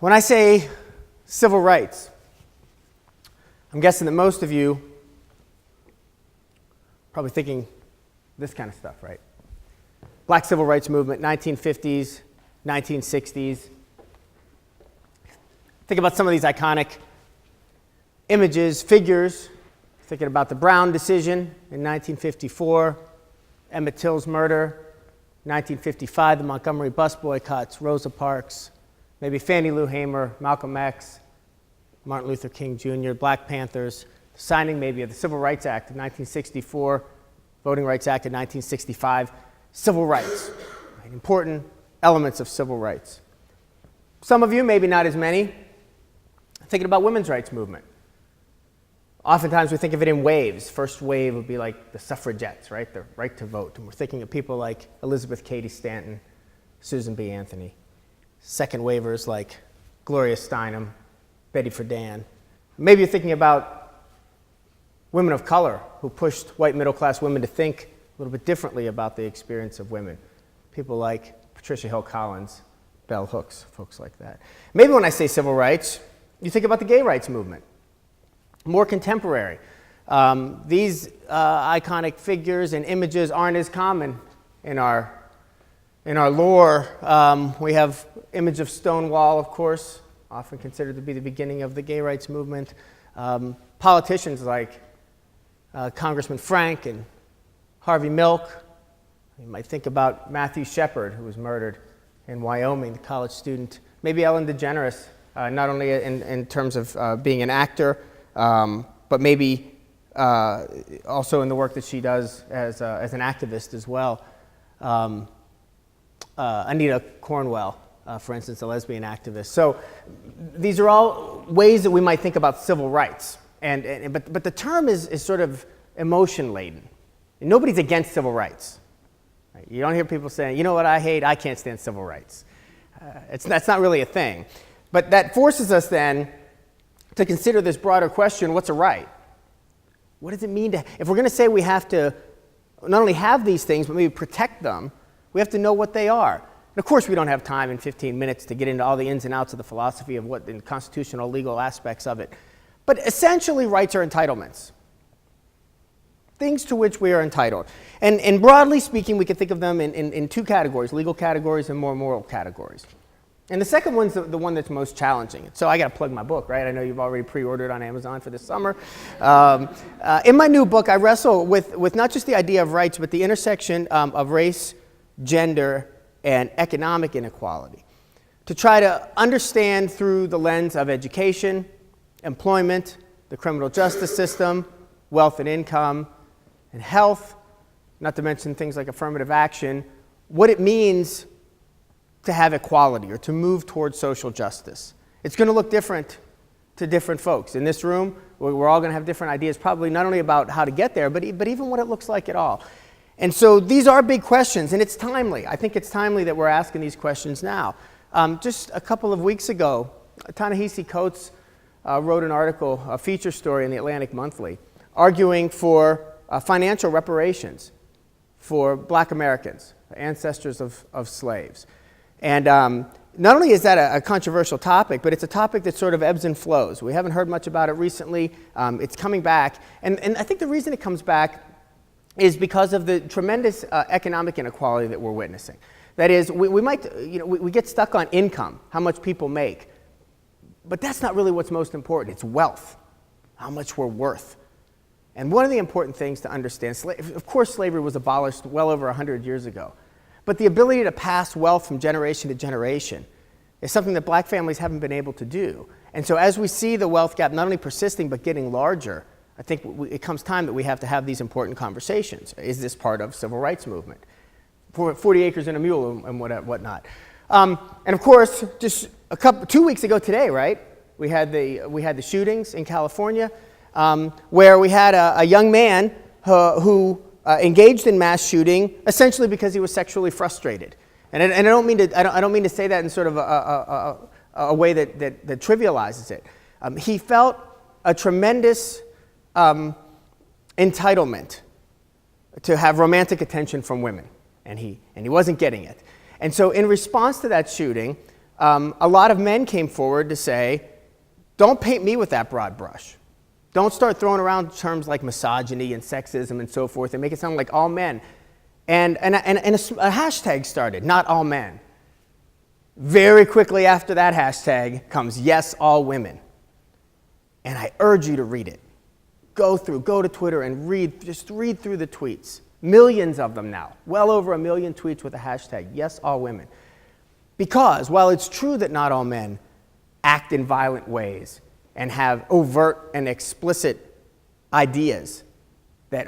When I say civil rights, I'm guessing that most of you probably thinking this kind of stuff, right? Black civil rights movement, 1950s, 1960s. Think about some of these iconic images, figures. Thinking about the Brown decision in 1954, Emmett Till's murder, 1955, the Montgomery bus boycotts, Rosa Parks, maybe Fannie Lou Hamer, Malcolm X, Martin Luther King Jr., Black Panthers, signing maybe of the Civil Rights Act of 1964, Voting Rights Act of 1965, civil rights, right? Important elements of civil rights. Some of you, maybe not as many, thinking about women's rights movement. Oftentimes we think of it in waves. First wave would be like the suffragettes, right? The right to vote. And we're thinking of people like Elizabeth Cady Stanton, Susan B. Anthony. Second wavers like Gloria Steinem, Betty Friedan. Maybe you're thinking about women of color who pushed white middle-class women to think a little bit differently about the experience of women. People like Patricia Hill Collins, Bell Hooks, folks like that. Maybe when I say civil rights, you think about the gay rights movement. More contemporary. These iconic figures and images aren't as common in our lore. We have image of Stonewall, of course, often considered to be the beginning of the gay rights movement. Politicians like Congressman Frank and Harvey Milk. You might think about Matthew Shepard, who was murdered in Wyoming, the college student. Maybe Ellen DeGeneres, not only in terms of being an actor, but maybe also in the work that she does as an activist as well. Anita Cornwell, for instance, a lesbian activist. So these are all ways that we might think about civil rights. But the term is sort of emotion-laden. And nobody's against civil rights. Right? You don't hear people saying, you know what I hate? I can't stand civil rights. That's not really a thing. But that forces us then to consider this broader question, what's a right? What does it mean to, if we're going to say we have to not only have these things, but maybe protect them, we have to know what they are. And of course, we don't have time in 15 minutes to get into all the ins and outs of the philosophy of what the constitutional legal aspects of it. But essentially, rights are entitlements. Things to which we are entitled. And broadly speaking, we can think of them in two categories, legal categories and more moral categories. And the second one's the one that's most challenging. So I got to plug my book, right? I know you've already pre-ordered on Amazon for this summer. In my new book, I wrestle with not just the idea of rights, but the intersection of race, gender, and economic inequality. To try to understand through the lens of education, employment, the criminal justice system, wealth and income, and health, not to mention things like affirmative action, what it means to have equality or to move towards social justice. It's going to look different to different folks. In this room, we're all going to have different ideas, probably not only about how to get there, but even what it looks like at all. And so these are big questions, and it's timely. I think it's timely that we're asking these questions now. Just a couple of weeks ago, Ta-Nehisi Coates wrote an article, a feature story in the Atlantic Monthly, arguing for financial reparations for Black Americans, ancestors of slaves. And not only is that a controversial topic, but it's a topic that sort of ebbs and flows. We haven't heard much about it recently. It's coming back. And I think the reason it comes back is because of the tremendous economic inequality that we're witnessing. That is, we get stuck on income, how much people make. But that's not really what's most important. It's wealth, how much we're worth. And one of the important things to understand, of course, slavery was abolished well over 100 years ago. But the ability to pass wealth from generation to generation is something that Black families haven't been able to do. And so as we see the wealth gap not only persisting but getting larger, I think it comes time that we have to have these important conversations. Is this part of civil rights movement? 40 acres and a mule and whatnot. And of course, just 2 weeks ago today, right? We had the shootings in California, where we had a young man who engaged in mass shooting essentially because he was sexually frustrated. And I don't mean to say that in sort of a way that trivializes it. He felt a tremendous entitlement to have romantic attention from women, and he wasn't getting it. And so in response to that shooting, a lot of men came forward to say, don't paint me with that broad brush. Don't start throwing around terms like misogyny and sexism and so forth and make it sound like all men. And a hashtag started, not all men. Very quickly after that hashtag comes yes, all women. And I urge you to read it. Go to Twitter and just read through the tweets. Millions of them now, well over 1 million tweets with the hashtag yes, all women. Because while it's true that not all men act in violent ways and have overt and explicit ideas that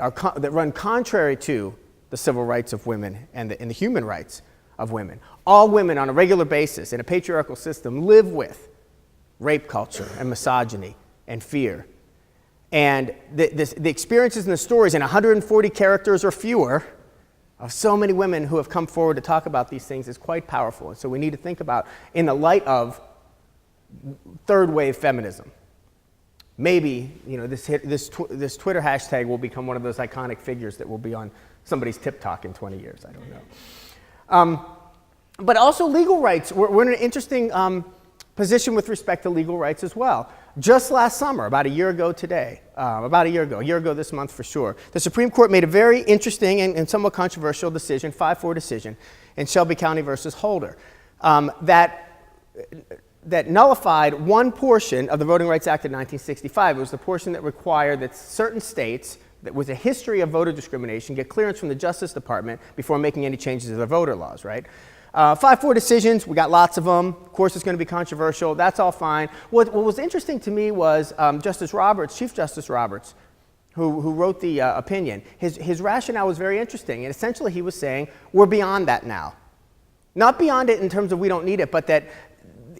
run contrary to the civil rights of women and the human rights of women, all women on a regular basis in a patriarchal system live with rape culture and misogyny and fear. And the experiences and the stories in 140 characters or fewer of so many women who have come forward to talk about these things is quite powerful. And so we need to think about, in the light of third wave feminism, maybe this Twitter hashtag will become one of those iconic figures that will be on somebody's tip talk in 20 years. I don't know. But also legal rights. We're in an interesting position with respect to legal rights as well. Just last summer, about a year ago this month for sure, the Supreme Court made a very interesting and somewhat controversial decision, 5-4 decision, in Shelby County versus Holder, that nullified one portion of the Voting Rights Act of 1965. It was the portion that required that certain states that with a history of voter discrimination get clearance from the Justice Department before making any changes to their voter laws, right? 5-4 decisions, we got lots of them. Of course, it's going to be controversial. That's all fine. What was interesting to me was Chief Justice Roberts, who wrote the opinion. His rationale was very interesting. And essentially, he was saying, we're beyond that now. Not beyond it in terms of we don't need it, but that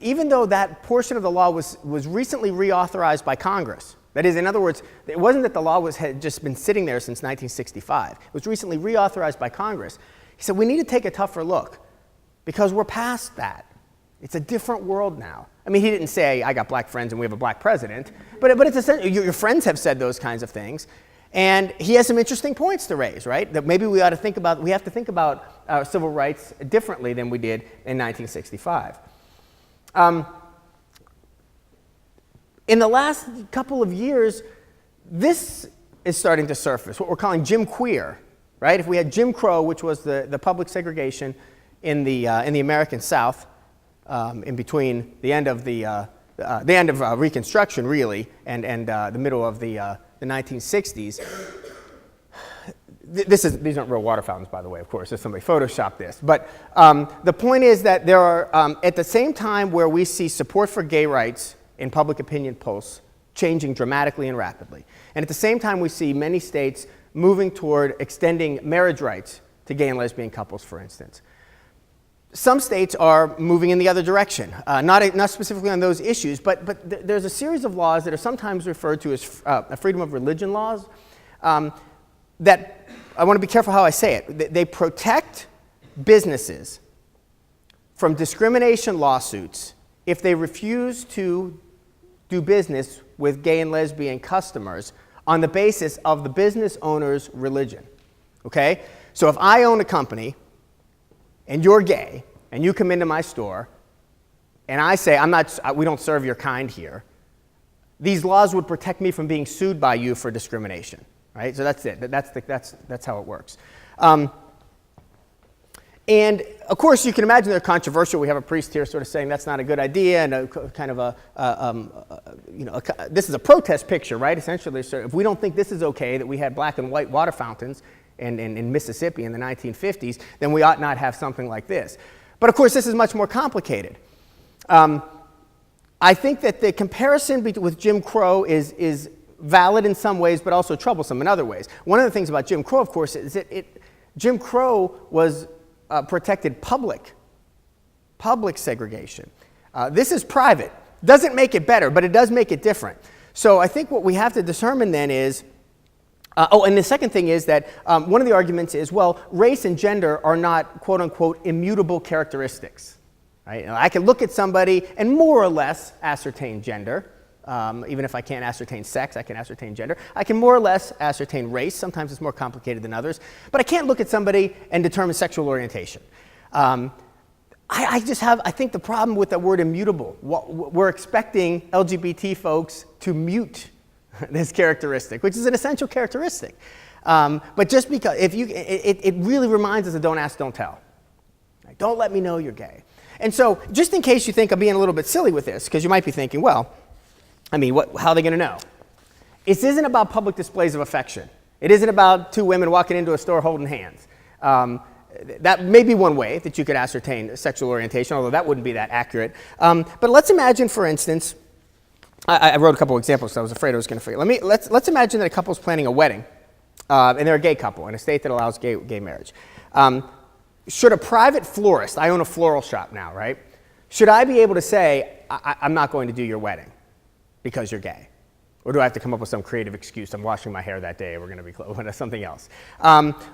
even though that portion of the law was recently reauthorized by Congress, that is, in other words, it wasn't that the law had just been sitting there since 1965. It was recently reauthorized by Congress. He said, we need to take a tougher look. Because we're past that. It's a different world now. I mean, he didn't say, I got black friends and we have a black president, but it's essentially, your friends have said those kinds of things, and he has some interesting points to raise, right? That maybe we have to think about civil rights differently than we did in 1965. In the last couple of years, this is starting to surface, what we're calling Jim Queer, right? If we had Jim Crow, which was the public segregation in the American South, in between the end of Reconstruction, really, and the middle of the 1960s. These aren't real water fountains, by the way, of course. There's somebody photoshopped this. But the point is that there are, at the same time where we see support for gay rights in public opinion polls changing dramatically and rapidly, and at the same time we see many states moving toward extending marriage rights to gay and lesbian couples, for instance. Some states are moving in the other direction, not specifically on those issues, but there's a series of laws that are sometimes referred to as freedom of religion laws that, I want to be careful how I say it, they protect businesses from discrimination lawsuits if they refuse to do business with gay and lesbian customers on the basis of the business owner's religion, okay? So if I own a company and you're gay, and you come into my store, and I say, we don't serve your kind here, these laws would protect me from being sued by you for discrimination, right? So that's it. That's how it works. And of course, you can imagine they're controversial. We have a priest here sort of saying that's not a good idea, and this is a protest picture, right? Essentially, if we don't think this is okay, that we had black and white water fountains in Mississippi in the 1950s, then we ought not have something like this. But of course, this is much more complicated. I think that the comparison with Jim Crow is valid in some ways, but also troublesome in other ways. One of the things about Jim Crow, of course, is that Jim Crow was protected public segregation. This is private. Doesn't make it better, but it does make it different. So I think what we have to determine then is, and the second thing is that one of the arguments is, well, race and gender are not, quote unquote, immutable characteristics. Right? I can look at somebody and more or less ascertain gender. Even if I can't ascertain sex, I can ascertain gender. I can more or less ascertain race. Sometimes it's more complicated than others. But I can't look at somebody and determine sexual orientation. I think the problem with the word immutable, we're expecting LGBT folks to mute this characteristic, which is an essential characteristic. But just because, it really reminds us of don't ask, don't tell. Right? Don't let me know you're gay. And so, just in case you think I'm being a little bit silly with this, because you might be thinking, well, I mean, how are they going to know? This isn't about public displays of affection. It isn't about two women walking into a store holding hands. That may be one way that you could ascertain sexual orientation, although that wouldn't be that accurate. But let's imagine, for instance, I wrote a couple examples, so I was afraid I was going to forget. Let's imagine that a couple's planning a wedding, and they're a gay couple in a state that allows gay marriage. Should a private florist, I own a floral shop now, right? Should I be able to say, I'm not going to do your wedding because you're gay? Or do I have to come up with some creative excuse? I'm washing my hair that day. We're going to be something else.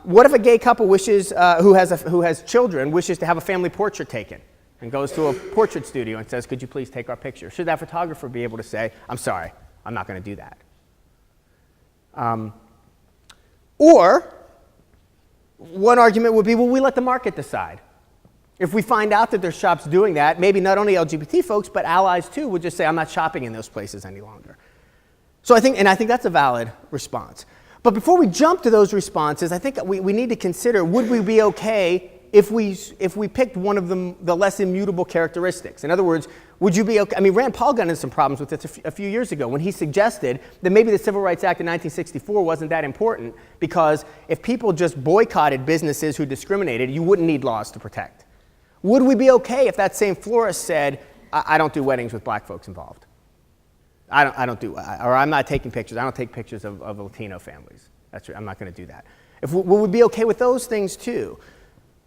What if a gay couple wishes, who has children, wishes to have a family portrait taken and goes to a portrait studio and says, "Could you please take our picture?" Should that photographer be able to say, "I'm sorry, I'm not going to do that"? Or one argument would be, well, we let the market decide. If we find out that there's shops doing that, maybe not only LGBT folks, but allies too would just say, "I'm not shopping in those places any longer." So I think that's a valid response. But before we jump to those responses, I think we need to consider, would we be okay if we picked one of the less immutable characteristics? In other words, would you be okay? I mean, Rand Paul got into some problems with this a few years ago when he suggested that maybe the Civil Rights Act of 1964 wasn't that important because if people just boycotted businesses who discriminated, you wouldn't need laws to protect. Would we be okay if that same florist said, I don't do weddings with black folks involved? I'm not taking pictures. I don't take pictures of Latino families. That's right. I'm not going to do that. Will we be okay with those things too?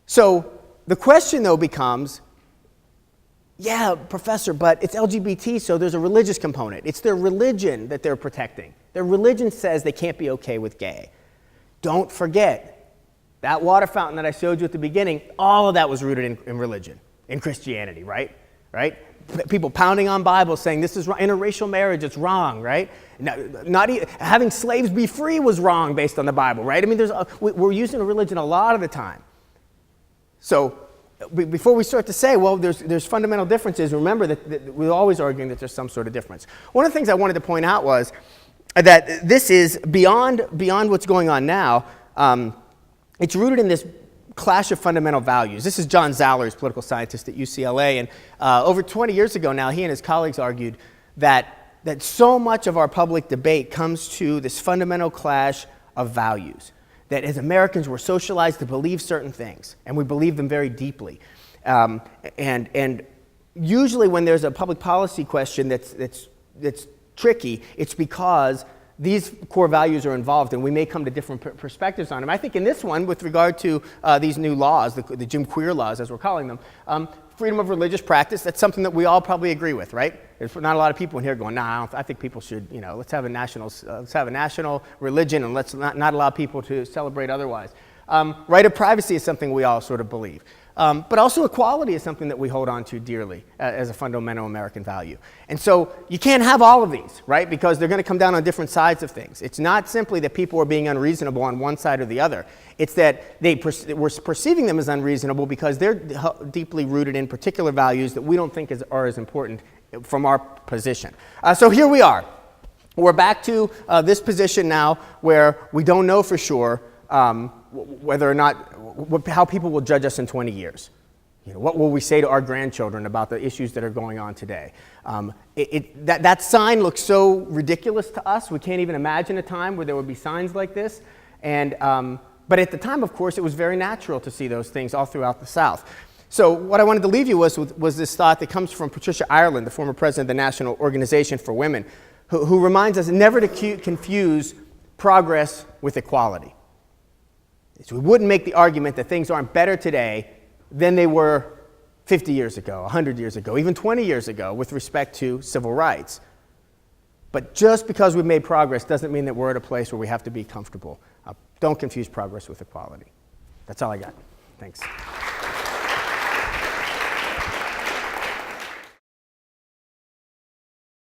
So the question though becomes, yeah, professor, but it's LGBT, so there's a religious component. It's their religion that they're protecting. Their religion says they can't be okay with gay. Don't forget, that water fountain that I showed you at the beginning, all of that was rooted in religion, in Christianity, right? People pounding on Bibles saying this is wrong. Interracial marriage, it's wrong, right? Having slaves be free was wrong based on the Bible, right? I mean, we're using a religion a lot of the time. So before we start to say, well, there's fundamental differences, remember that we're always arguing that there's some sort of difference. One of the things I wanted to point out was that this is beyond what's going on now. It's rooted in this clash of fundamental values. This is John Zallers, political scientist at UCLA, and over 20 years ago now, he and his colleagues argued that so much of our public debate comes to this fundamental clash of values, that as Americans we're socialized to believe certain things, and we believe them very deeply. And usually when there's a public policy question that's tricky, it's because these core values are involved, and we may come to different perspectives on them. I think in this one, with regard to these new laws, the Jim Queer laws, as we're calling them, freedom of religious practice, that's something that we all probably agree with, right? There's not a lot of people in here going, nah, I think people should, let's have a national religion, and let's not allow people to celebrate otherwise. Right of privacy is something we all sort of believe. But also equality is something that we hold on to dearly as a fundamental American value. And so you can't have all of these, right? Because they're going to come down on different sides of things. It's not simply that people are being unreasonable on one side or the other. It's that we're perceiving them as unreasonable because they're deeply rooted in particular values that we don't think are as important from our position. So here we are. We're back to this position now where we don't know for sure whether or not, how people will judge us in 20 years. What will we say to our grandchildren about the issues that are going on today? That sign looks so ridiculous to us. We can't even imagine a time where there would be signs like this. But at the time, of course, it was very natural to see those things all throughout the South. So what I wanted to leave you was this thought that comes from Patricia Ireland, the former president of the National Organization for Women, who reminds us never to confuse progress with equality. So we wouldn't make the argument that things aren't better today than they were 50 years ago, 100 years ago, even 20 years ago with respect to civil rights. But just because we've made progress doesn't mean that we're at a place where we have to be comfortable. Don't confuse progress with equality. That's all I got. Thanks.